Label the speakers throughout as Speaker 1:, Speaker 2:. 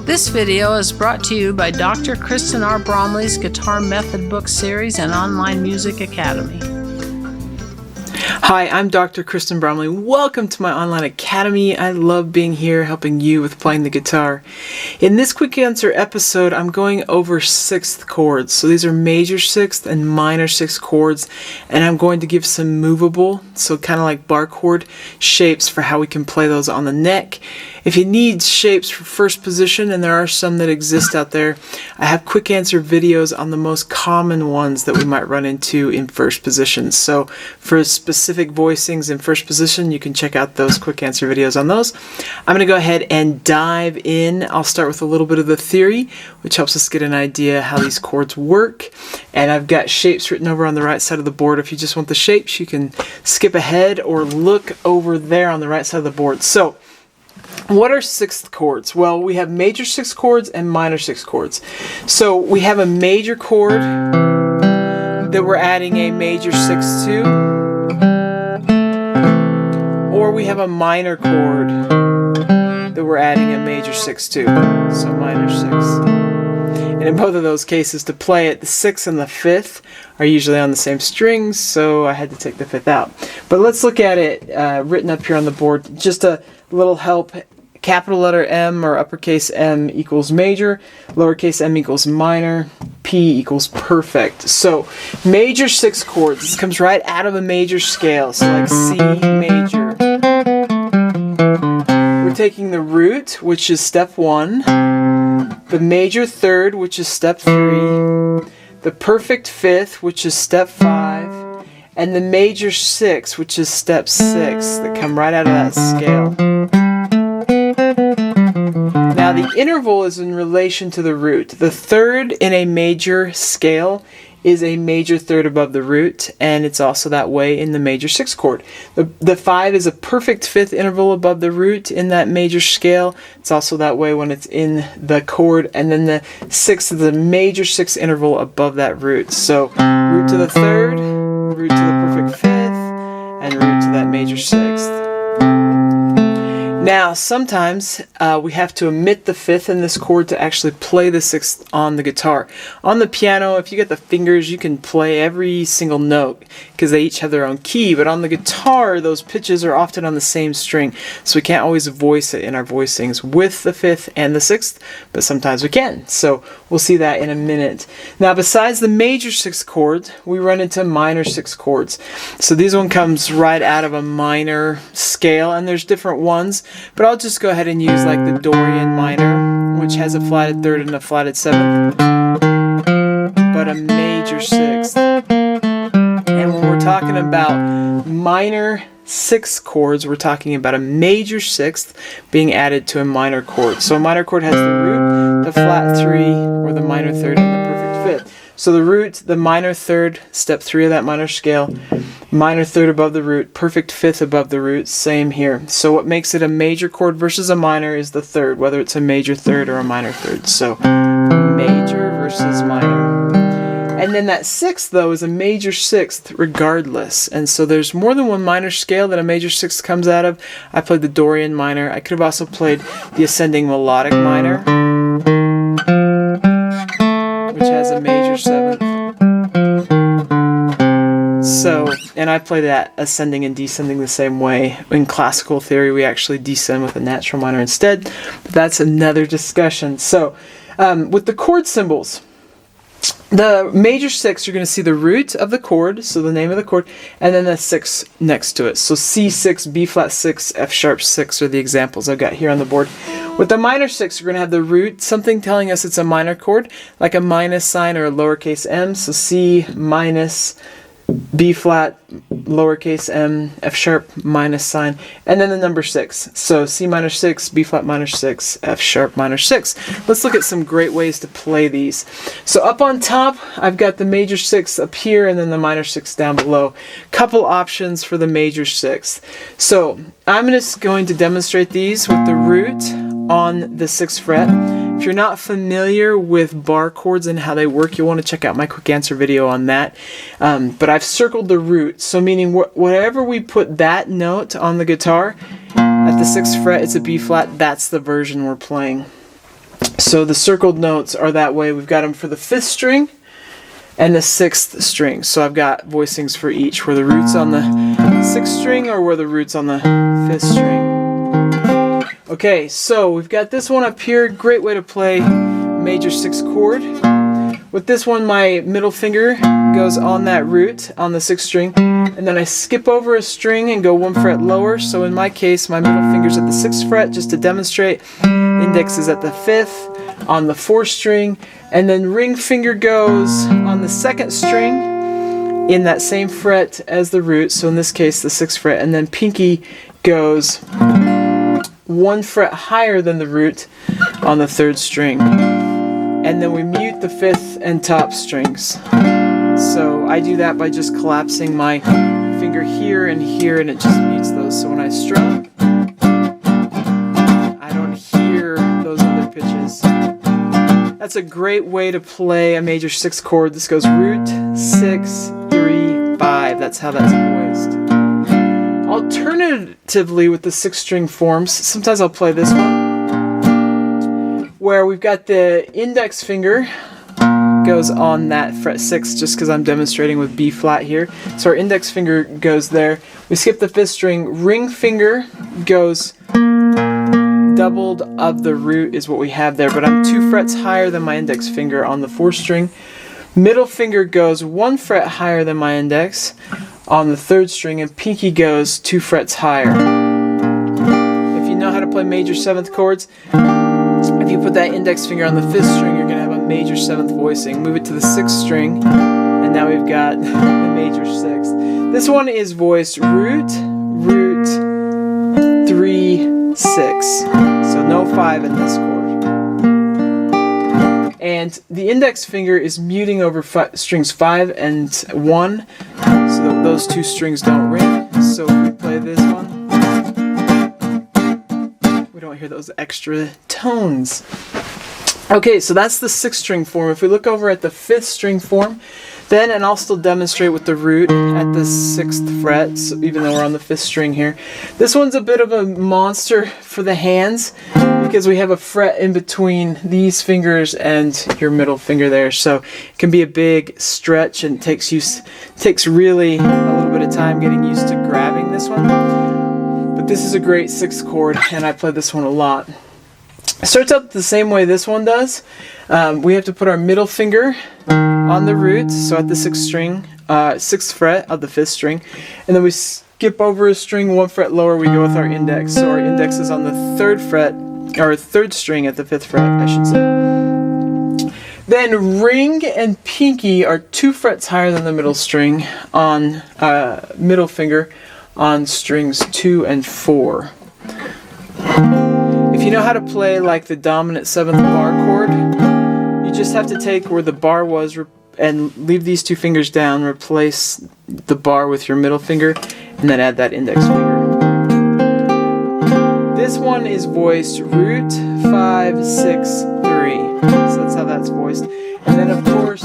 Speaker 1: This video is brought to you by Dr. Kristen R. Bromley's Guitar Method Book Series and Online Music Academy.
Speaker 2: Hi, I'm Dr. Kristen Bromley. Welcome to my online academy. I love being here helping you with playing the guitar. In this quick answer episode, I'm going over sixth chords. So these are major sixth and minor sixth chords, and I'm going to give some movable, so kind of like bar chord shapes for how we can play those on the neck. If you need shapes for first position, and there are some that exist out there, I have quick answer videos on the most common ones that we might run into in first position. So for specific voicings in first position, you can check out those quick answer videos on those. I'm going to go ahead and dive in. I'll start with a little bit of the theory, which helps us get an idea how these chords work. And I've got shapes written over on the right side of the board. If you just want the shapes, you can skip ahead or look over there on the right side of the board. So what are sixth chords? Well, we have major sixth chords and minor sixth chords. So we have a major chord that we're adding a major sixth to, or we have a minor chord that we're adding a major sixth to, so minor sixth. And in both of those cases, to play it, the sixth and the fifth are usually on the same strings, so I had to take the fifth out. But let's look at it written up here on the board. Just a little help. Capital letter M or uppercase M equals major, lowercase m equals minor, P equals perfect. So major sixth chords, this comes right out of a major scale, so like C major. We're taking the root, which is step 1, the major third, which is step 3, the perfect fifth, which is step 5, and the major sixth, which is step 6, that come right out of that scale. Now the interval is in relation to the root. The third in a major scale is a major third above the root, and it's also that way in the major sixth chord. The 5 is a perfect fifth interval above the root in that major scale. It's also that way when it's in the chord, and then the 6 is a major sixth interval above that root. So root to the third, root to the perfect fifth, and root to that major sixth. Now, sometimes we have to omit the fifth in this chord to actually play the sixth on the guitar. On the piano, if you get the fingers, you can play every single note because they each have their own key, but on the guitar, those pitches are often on the same string, so we can't always voice it in our voicings with the fifth and the sixth, but sometimes we can. So we'll see that in a minute. Now, besides the major sixth chord, we run into minor sixth chords. So this one comes right out of a minor scale, and there's different ones. But I'll just go ahead and use like the Dorian minor, which has a flatted third and a flatted seventh, but a major sixth. And when we're talking about minor sixth chords, we're talking about a major sixth being added to a minor chord. So a minor chord has the root, the flat 3, or the minor third, and the perfect fifth. So the root, the minor third, step 3 of that minor scale, minor third above the root, perfect fifth above the root, same here. So what makes it a major chord versus a minor is the third, whether it's a major third or a minor third. So major versus minor. And then that sixth, though, is a major sixth regardless. And so there's more than one minor scale that a major sixth comes out of. I played the Dorian minor. I could have also played the ascending melodic minor, which has a major seventh. So, and I play that ascending and descending the same way. In classical theory, we actually descend with a natural minor instead. But that's another discussion. So, with the chord symbols, the major sixth, you're going to see the root of the chord, so the name of the chord, and then the 6 next to it. So C6, B flat 6, F sharp 6 are the examples I've got here on the board. With the minor sixth, you're going to have the root, something telling us it's a minor chord, like a minus sign or a lowercase m. So C minus, B flat, lowercase m, F sharp minus sign, and then the number 6. So C minor 6, B flat minor 6, F sharp minor 6. Let's look at some great ways to play these. So up on top, I've got the major 6 up here and then the minor 6 down below. Couple options for the major 6. So I'm just going to demonstrate these with the root on the 6th fret. If you're not familiar with bar chords and how they work, you'll want to check out my quick answer video on that. But I've circled the root, so meaning whatever we put that note on the guitar, at the 6th fret it's a B flat, that's the version we're playing. So the circled notes are that way. We've got them for the 5th string and the 6th string. So I've got voicings for each, where the root's on the 6th string or where the root's on the 5th string. Okay, so we've got this one up here. Great way to play major 6 chord. With this one, my middle finger goes on that root on the 6th string, and then I skip over a string and go 1 fret lower. So in my case, my middle finger's at the 6th fret, just to demonstrate. Index is at the 5th on the 4th string, and then ring finger goes on the 2nd string in that same fret as the root, so in this case the 6th fret, and then pinky goes 1 fret higher than the root on the 3rd string. And then we mute the 5th and top strings. So I do that by just collapsing my finger here, and it just mutes those. So when I strum, I don't hear those other pitches. That's a great way to play a major 6 chord. This goes root, 6, 3, 5. That's how that's voiced. Alternatively, with the 6 string forms, sometimes I'll play this one, where we've got the index finger goes on that fret 6, just because I'm demonstrating with B flat here. So our index finger goes there. We skip the 5th string. Ring finger goes doubled of the root is what we have there, but I'm 2 frets higher than my index finger on the 4th string. Middle finger goes 1 fret higher than my index on the 3rd string, and pinky goes 2 frets higher. If you know how to play major 7th chords, if you put that index finger on the 5th string, you're going to have a major 7th voicing. Move it to the 6th string, and now we've got the major 6th. This one is voiced root, root, 3, 6. So no 5 in this chord. And the index finger is muting over strings 5 and 1, so that those 2 strings don't ring. So if we play this one, we don't hear those extra tones. Okay, so that's the 6th string form. If we look over at the 5th string form, then, and I'll still demonstrate with the root at the 6th fret, so even though we're on the 5th string here. This one's a bit of a monster for the hands, because we have a fret in between these fingers and your middle finger there, so it can be a big stretch, and takes really a little bit of time getting used to grabbing this one. But this is a great 6th chord, and I play this one a lot. It starts out the same way this one does. We have to put our middle finger on the root, so at the 6th string, 6th fret of the 5th string, and then we skip over a string 1 fret lower, we go with our index. So our index is on the 3rd fret, or 3rd string at the 5th fret, I should say. Then ring and pinky are 2 frets higher than the middle string on middle finger on strings 2 and 4. If you know how to play like the dominant 7th bar chord, you just have to take where the bar was and leave these 2 fingers down, replace the bar with your middle finger, and then add that index finger. This one is voiced root, 5, 6, 3. So that's how that's voiced. And then of course,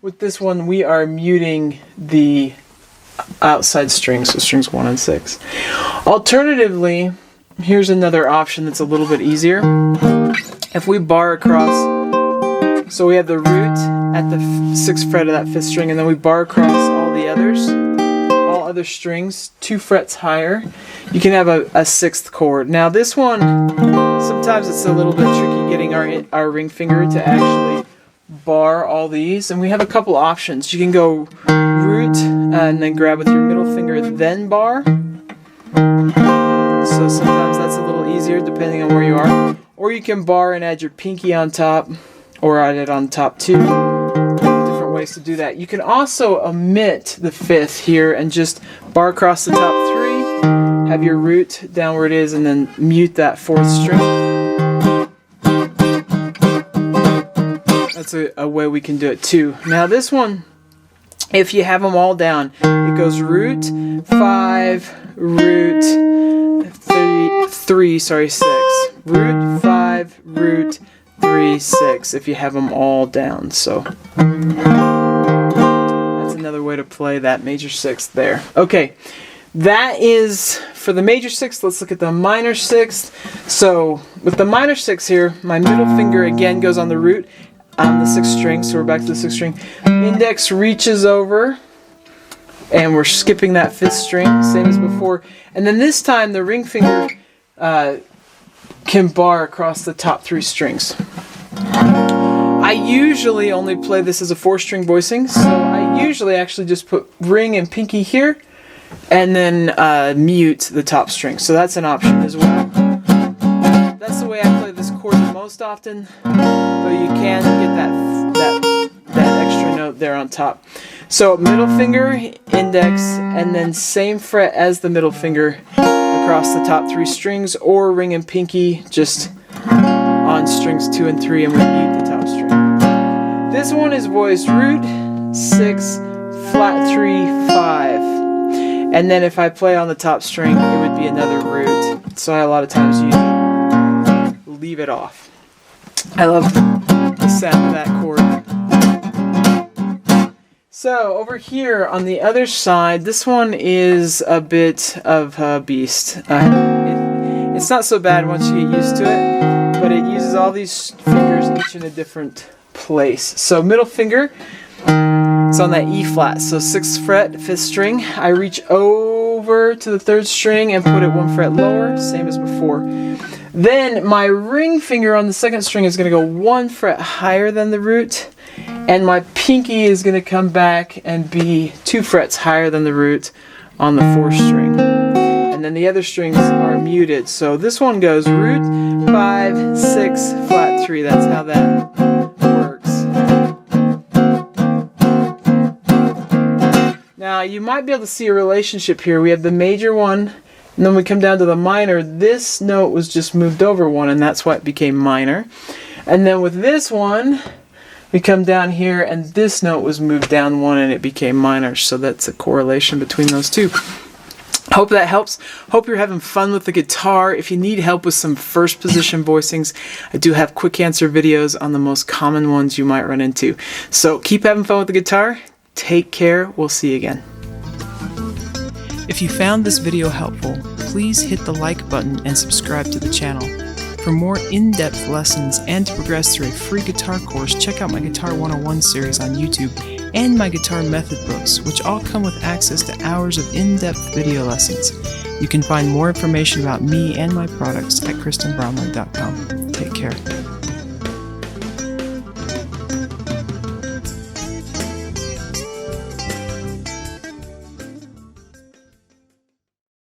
Speaker 2: with this one we are muting the outside strings, so strings 1 and 6. Alternatively, here's another option that's a little bit easier. If we bar across, so we have the root at the 6th fret of that 5th string, and then we bar across all the others, all other strings, 2 frets higher, you can have a 6th chord. Now this one, sometimes it's a little bit tricky getting our ring finger to actually bar all these, and we have a couple options. You can go root and then grab with your middle finger, then bar. So sometimes that's a little easier depending on where you are. Or you can bar and add your pinky on top, or add it on top too. Different ways to do that. You can also omit the 5th here and just bar across the top 3, have your root down where it is, and then mute that 4th string. That's a way we can do it too. Now this one, if you have them all down, it goes root, 5, root, 3, 6. Root, 5, root, 3, 6, if you have them all down. So that's another way to play that major 6th there. Okay, that is for the major sixth, let's look at the minor sixth. So with the minor sixth here, my middle finger again goes on the root on the sixth string, so we're back to the sixth string. Index reaches over, and we're skipping that fifth string, same as before. And then this time the ring finger can bar across the top three strings. I usually only play this as a 4-string voicing, so I usually actually just put ring and pinky here, and then mute the top string. So that's an option as well. That's the way I play this chord the most often, though you can get that extra note there on top. So middle finger, index, and then same fret as the middle finger across the top three strings, or ring and pinky just on strings 2 and 3, and we mute the top string. This one is voiced root, 6, flat 3, 5. And then if I play on the top string, it would be another root. So I a lot of times leave it off. I love the sound of that chord. So over here on the other side, this one is a bit of a beast. It's not so bad once you get used to it, but it uses all these fingers each in a different place. So middle finger, it's on that E flat, so 6th fret, 5th string. I reach over to the 3rd string and put it 1 fret lower, same as before. Then my ring finger on the 2nd string is going to go 1 fret higher than the root, and my pinky is going to come back and be 2 frets higher than the root on the 4th string. And then the other strings are muted. So this one goes root, 5, 6, flat 3. That's how that works. Now you might be able to see a relationship here. We have the major one, and then we come down to the minor. This note was just moved over 1, and that's why it became minor. And then with this one, we come down here, and this note was moved down 1, and it became minor. So that's a correlation between those two. Hope that helps. Hope you're having fun with the guitar. If you need help with some first position voicings, I do have quick answer videos on the most common ones you might run into. So keep having fun with the guitar. Take care. We'll see you again. If you found this video helpful, please hit the like button and subscribe to the channel. For more in-depth lessons and to progress through a free guitar course, check out my Guitar 101 series on YouTube and my guitar method books, which all come with access to hours of in-depth video lessons. You can find more information about me and my products at KristenBromley.com. Take care.